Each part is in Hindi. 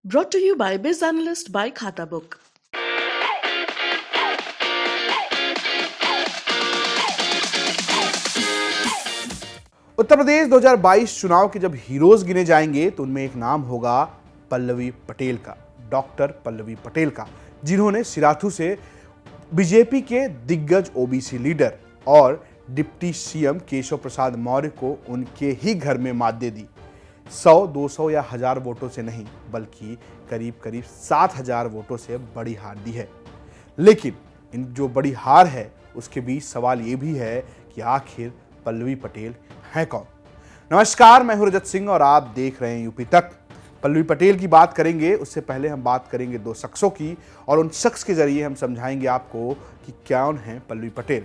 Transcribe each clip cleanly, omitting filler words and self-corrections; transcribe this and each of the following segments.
Brought to you by Biz Analyst by Khata Book. Uttar Pradesh 2022 चुनाव के जब हीरोज गिने जाएंगे तो उनमें एक नाम होगा पल्लवी पटेल का, डॉक्टर पल्लवी पटेल का, जिन्होंने सिराथू से बीजेपी के दिग्गज ओबीसी लीडर और डिप्टी सीएम केशव प्रसाद मौर्य को उनके ही घर में मात दे दी। 100, 200 या 1000 वोटों से नहीं, बल्कि करीब करीब 7000 वोटों से बड़ी हार दी है। लेकिन इन जो बड़ी हार है उसके बीच सवाल ये भी है कि आखिर पल्लवी पटेल हैं कौन। नमस्कार, मैं हूं रजत सिंह और आप देख रहे हैं यूपी तक। पल्लवी पटेल की बात करेंगे, उससे पहले हम बात करेंगे दो शख्सों की और उन शख्स के जरिए हम समझाएंगे आपको कि कौन है पल्लवी पटेल।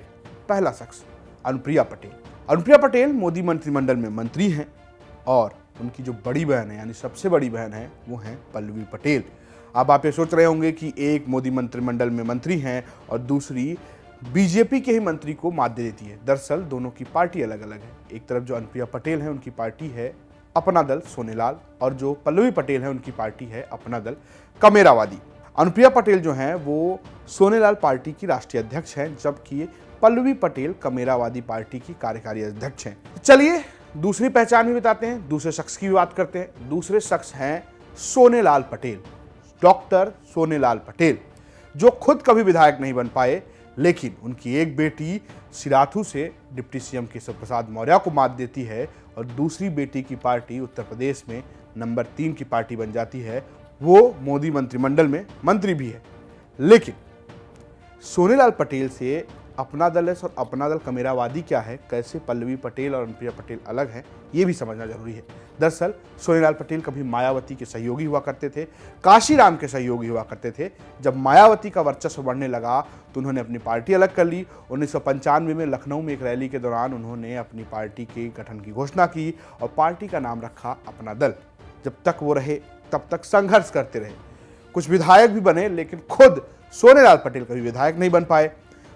पहला शख्स अनुप्रिया पटेल। अनुप्रिया पटेल मोदी मंत्रिमंडल में मंत्री हैं और उनकी जो बड़ी बहन है, यानी सबसे बड़ी बहन है, वो है पल्लवी पटेल। अब आप ये सोच रहे होंगे कि एक मोदी मंत्रिमंडल में मंत्री हैं और दूसरी बीजेपी के ही मंत्री को मात दे देती है। दरअसल दोनों की पार्टी अलग अलग है। एक तरफ जो अनुप्रिया पटेल है उनकी पार्टी है अपना दल सोनेलाल, और जो पल्लवी पटेल है उनकी पार्टी है अपना दल कमेरावादी। अनुप्रिया पटेल जो हैं वो सोनेलाल पार्टी की राष्ट्रीय अध्यक्ष हैं, जबकि पल्लवी पटेल कमेरावादी पार्टी की कार्यकारी अध्यक्ष हैं। चलिए दूसरी पहचान भी बताते हैं, दूसरे शख्स की भी बात करते हैं। दूसरे शख्स हैं सोनेलाल पटेल, डॉक्टर सोनेलाल पटेल, जो खुद कभी विधायक नहीं बन पाए, लेकिन उनकी एक बेटी सिराथू से डिप्टी सीएम केशव प्रसाद मौर्य को मात देती है और दूसरी बेटी की पार्टी उत्तर प्रदेश में नंबर 3 की पार्टी बन जाती है। वो मोदी मंत्रिमंडल में मंत्री भी है। लेकिन सोनेलाल पटेल से अपना दल है और अपना दल कमेरावादी क्या है, कैसे पल्लवी पटेल और अनुप्रिया पटेल अलग हैं, ये भी समझना जरूरी है। दरअसल सोनेलाल पटेल कभी मायावती के सहयोगी हुआ करते थे, काशीराम के सहयोगी हुआ करते थे। जब मायावती का वर्चस्व बढ़ने लगा तो उन्होंने अपनी पार्टी अलग कर ली। 1995 में लखनऊ में एक रैली के दौरान उन्होंने अपनी पार्टी के गठन की घोषणा की और पार्टी का नाम रखा अपना दल। जब तक वो रहे तब तक संघर्ष करते रहे, कुछ विधायक भी बने, लेकिन खुद सोनेलाल पटेल कभी विधायक नहीं बन पाए।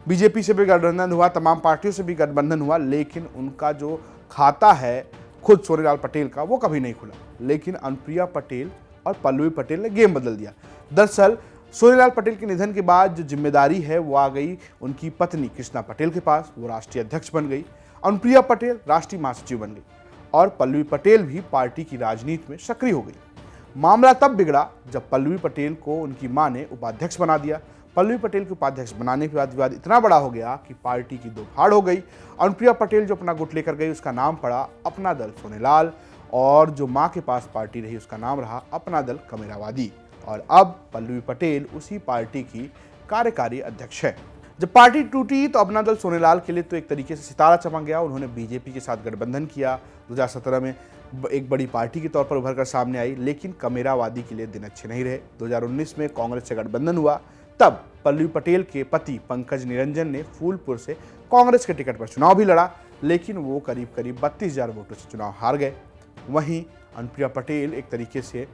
बीजेपी से भी गठबंधन हुआ, तमाम पार्टियों से भी गठबंधन हुआ, लेकिन उनका जो खाता है खुद सोनेलाल पटेल का, वो कभी नहीं खुला। लेकिन अनुप्रिया पटेल और पल्लवी पटेल ने गेम बदल दिया। दरअसल सोनेलाल पटेल के निधन के बाद जो जिम्मेदारी है वो आ गई उनकी पत्नी कृष्णा पटेल के पास। वो राष्ट्रीय अध्यक्ष बन गई, अनुप्रिया पटेल राष्ट्रीय महासचिव बन गई और पल्लवी पटेल भी पार्टी की राजनीति में सक्रिय हो गई। मामला तब बिगड़ा जब पल्लवी पटेल को उनकी मां ने उपाध्यक्ष बना दिया। पल्लवी पटेल को उपाध्यक्ष बनाने के बाद विवाद इतना बड़ा हो गया कि पार्टी की दो फाड़ हो गई। अनुप्रिया पटेल जो अपना गुट लेकर गई उसका नाम पड़ा अपना दल सोनेलाल, और जो मां के पास पार्टी रही उसका नाम रहा अपना दल कमेरावादी। और अब पल्लवी पटेल उसी पार्टी की कार्यकारी अध्यक्ष है। जब पार्टी टूटी तो अपना दल सोनेलाल के लिए तो एक तरीके से सितारा चमक गया। उन्होंने बीजेपी के साथ गठबंधन किया, 2017 में एक बड़ी पार्टी के तौर पर उभर कर सामने आई। लेकिन कमेरावादी के लिए दिन अच्छे नहीं रहे। 2019 में कांग्रेस से गठबंधन हुआ, तब पल्लवी पटेल के पति पंकज निरंजन ने फूलपुर से कांग्रेस के टिकट पर चुनाव भी लड़ा, लेकिन वो करीब करीब 32,000 वोटों से चुनाव हार गए। वहीं अनुप्रिया पटेल एक तरीके से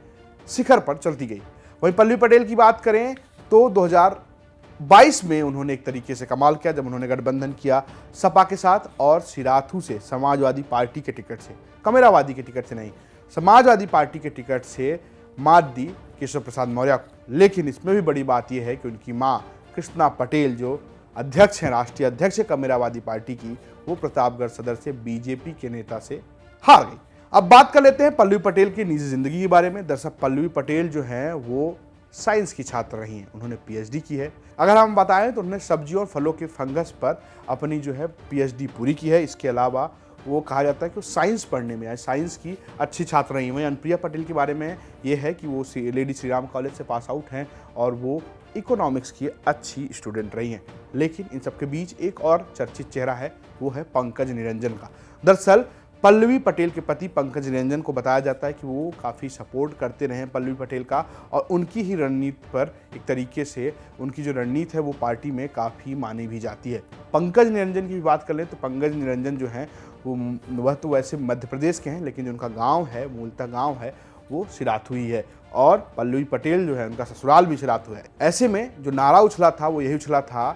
शिखर पर चलती गई। वहीं पल्लवी पटेल की बात करें तो 2022 में उन्होंने एक तरीके से कमाल किया जब उन्होंने गठबंधन किया सपा के साथ और सिराथू से समाजवादी पार्टी के टिकट से, कमेरावादी के टिकट से नहीं, समाजवादी पार्टी के टिकट से मात दी केशव प्रसाद मौर्य को। लेकिन इसमें भी बड़ी बात यह है कि उनकी मां कृष्णा पटेल जो अध्यक्ष हैं, राष्ट्रीय अध्यक्ष है कमेरावादी पार्टी की, वो प्रतापगढ़ सदर से बीजेपी के नेता से हार गई। अब बात कर लेते हैं पल्लवी पटेल की निजी जिंदगी के बारे में। दरअसल पल्लवी पटेल जो हैं वो साइंस की छात्र रही हैं, उन्होंने पीएचडी की है। अगर हम बताएं तो उन्होंने सब्जियों और फलों के फंगस पर अपनी जो है पीएचडी पूरी की है। इसके अलावा वो कहा जाता है कि वो साइंस पढ़ने में आए, साइंस की अच्छी छात्र रही हैं। अनुप्रिया पटेल के बारे में ये है कि वो लेडी श्री राम कॉलेज से पास आउट हैं और वो इकोनॉमिक्स की अच्छी स्टूडेंट रही हैं। लेकिन इन सबके बीच एक और चर्चित चेहरा है, वो है पंकज निरंजन का। दरअसल पल्लवी पटेल के पति पंकज निरंजन को बताया जाता है कि वो काफ़ी सपोर्ट करते रहे पल्लवी पटेल का, और उनकी ही रणनीति पर एक तरीके से उनकी जो रणनीति है वो पार्टी में काफ़ी मानी भी जाती है। पंकज निरंजन की भी बात कर लें तो पंकज निरंजन जो हैं वह तो वैसे मध्य प्रदेश के हैं, लेकिन जो उनका गांव है, मूलतः गांव है, वो सिराथू ही है और पल्लवी पटेल जो है उनका ससुराल भी सिराथू है। ऐसे में जो नारा उछला था वो यही उछला था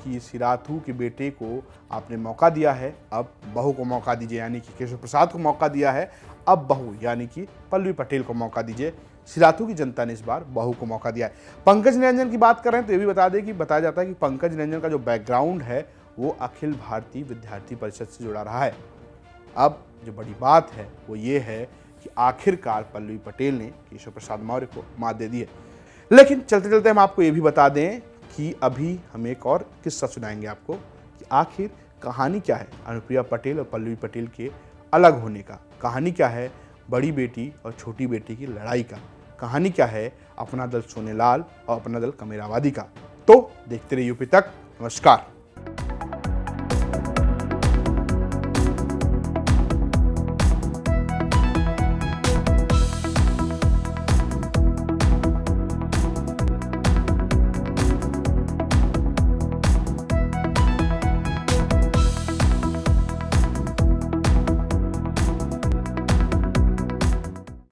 कि सिराथू के बेटे को आपने मौका दिया है, अब बहू को मौका दीजिए, यानी कि केशव प्रसाद को मौका दिया है, अब बहू यानी कि पल्लवी पटेल को मौका दीजिए। सिराथू की जनता ने इस बार बहू को मौका दिया है। पंकज निरंजन की बात करें तो ये भी बता दें कि बताया जाता है कि पंकज निरंजन का जो बैकग्राउंड है वो अखिल भारतीय विद्यार्थी परिषद से जुड़ा रहा है। अब जो बड़ी बात है वो ये है कि आखिरकार पल्लवी पटेल ने केशव प्रसाद मौर्य को मात दे दी है। लेकिन चलते चलते हम आपको ये भी बता दें कि अभी हम एक और किस्सा सुनाएंगे आपको कि आखिर कहानी क्या है अनुप्रिया पटेल और पल्लवी पटेल के अलग होने का। कहानी क्या है बड़ी बेटी और छोटी बेटी की लड़ाई का। कहानी क्या है अपना दल सोनेलाल और अपना दल कमेरावादी का। तो देखते रहिए यूपी तक। नमस्कार।